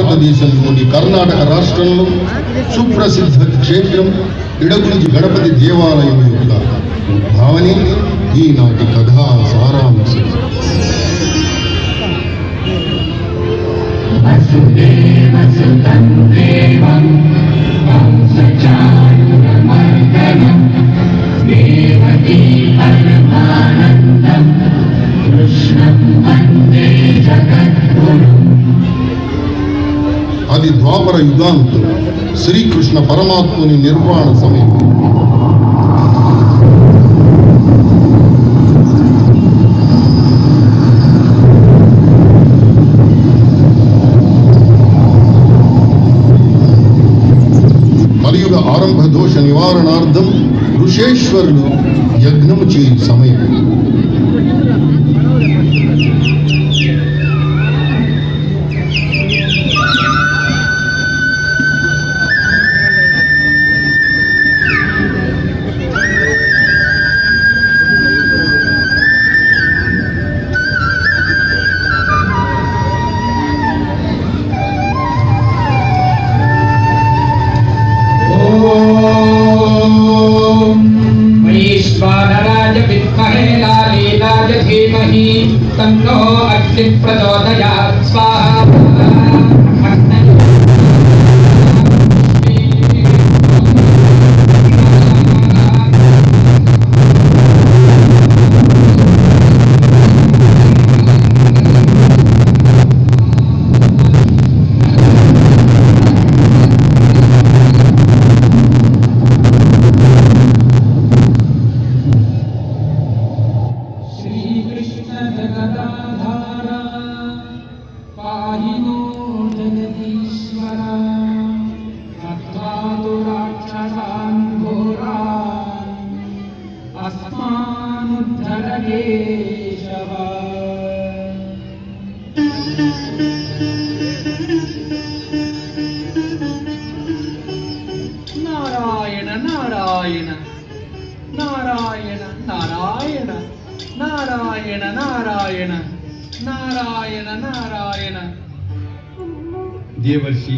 భారతదేశంలోని కర్ణాటక రాష్ట్రంలో సుప్రసిద్ధ క్షేత్రం ఇడగుంజి గణపతి దేవాలయం యొక్క భావనే ఈనాటి కథా సారాంశం. అది ద్వాపర యుగాంతం, శ్రీకృష్ణ పరమాత్ముని నిర్వాణ సమయం. కలియుగ ఆరంభ దోష నివారణార్థం ఋషేశ్వరులు యజ్ఞము చేయు సమయం. तन्नो अग्नि प्रचोदयात् स्वाहा। నారాయణ నారాయణ నారాయణ నారాయణ నారాయణ నారాయణ నారాయణ నారాయణ. దేవర్షి,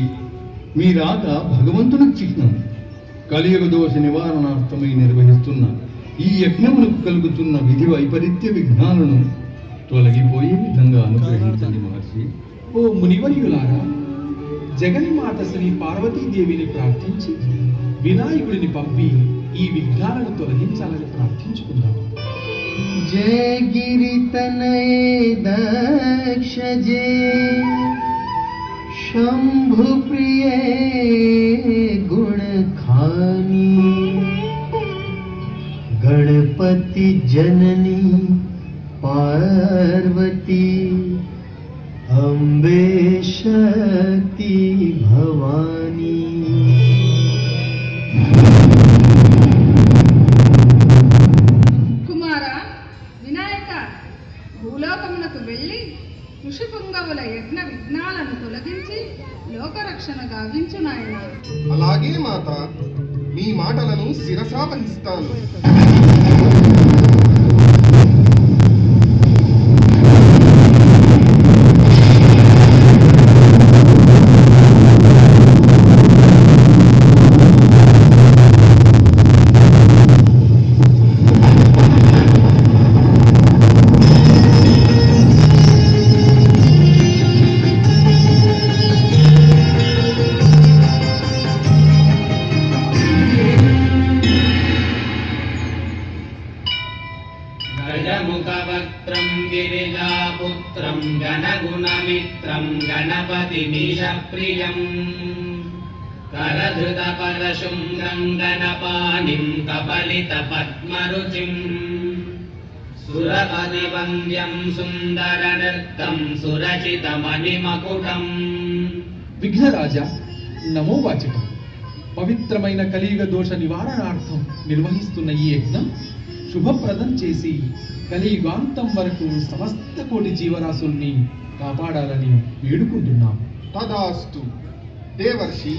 మీ రాక భగవంతునికి చిహ్నం. కలియుగ దోష నివారణార్థమై నిర్వహిస్తున్న ఈ యజ్ఞములకు కలుగుతున్న విధి వైపరీత్య విఘ్నాలను తొలగిపోయే విధంగా అనుగ్రహించండి మహర్షి. ఓ మునివర్యులారా, జగన్మాత శ్రీ పార్వతీదేవిని ప్రార్థించి వినాయకుడిని పంపి ఈ విఘ్నాలను తొలగించాలని ప్రార్థించుకుందాం. జయ గిరితనయ దక్ష జయ శంభు ప్రియ గుణ ఖాని గణపతి జనని పార్వతి అంబే శక్తి భవాని. కుమార వినాయక, భూలోకమునకు వెళ్ళి ఋషి పుంగవుల యజ్ఞ విఘ్నాలను తొలగించి లోకరక్షణ గావించు నాయన. అలాగే మాత, మీ మాటలను శిరసావహిస్తాను. గజముఖవక్త్రం గిరిజాపుత్రం గణగుణమిత్రం గణపతిమీశప్రియం కరధృతపరశుంగం గణపాణిం కపలితపద్మరుచిం సురపతివంద్యం సుందరనృత్తం సురచితమణిమకుటం. విఘ్నరాజా, నమోవాచకం. పవిత్రమైన కలియుగ దోష నివారణార్థం నిర్వహిస్తున్న ఈ యజ్ఞం శుభప్రదం చేసి కలియుగాంతం వరకు సమస్త కోటి జీవరాశుల్ని కాపాడాలని వేడుకుంటున్నాం. తదాస్తు. దేవర్షి,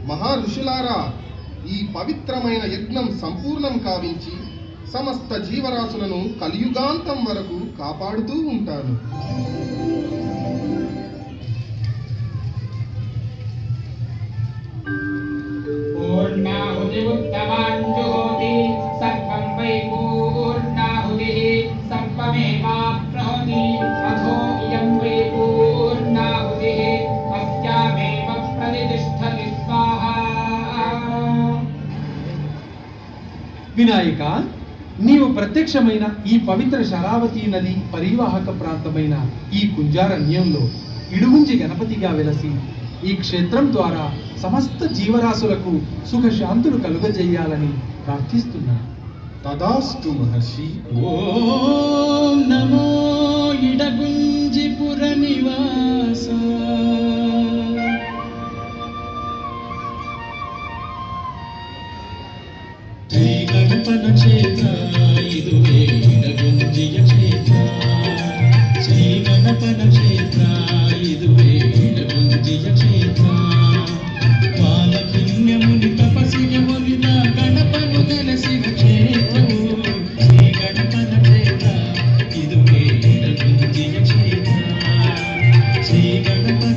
మహారుషులారా, ఈ పవిత్రమైన యజ్ఞం సంపూర్ణం కావించి సమస్త జీవరాశులను కలియుగాంతం వరకు కాపాడుతూ ఉంటాను. వినాయక, నీవు ప్రత్యక్షమైన ఈ పవిత్ర శరావతి నది పరివాహక ప్రాంతమైన ఈ కుంజారణ్యంలో ఇడుగుంజి గణపతిగా వెలసి ఈ క్షేత్రం ద్వారా సమస్త జీవరాశులకు సుఖశాంతులు కలుగజేయాలని ప్రార్థిస్తున్నాను. తదాస్తు మహర్షి. ఓం నమో ఇడగుంజిపుర నివాస. శ్రీ గణపన క్షేత్ర ఇదువే ఇడగుంజియ క్షేత్ర. శ్రీ గణపన క్షేత్ర ఇదువే ఇడగుంజియ క్షేత్ర. పాలకిన్యముని తపసిగ మొలిన గణపను గెలసిన క్షేత్రము. శ్రీ గణపన క్షేత్ర ఇదువే ఇడగుంజియ క్షేత్ర. శ్రీ గణపన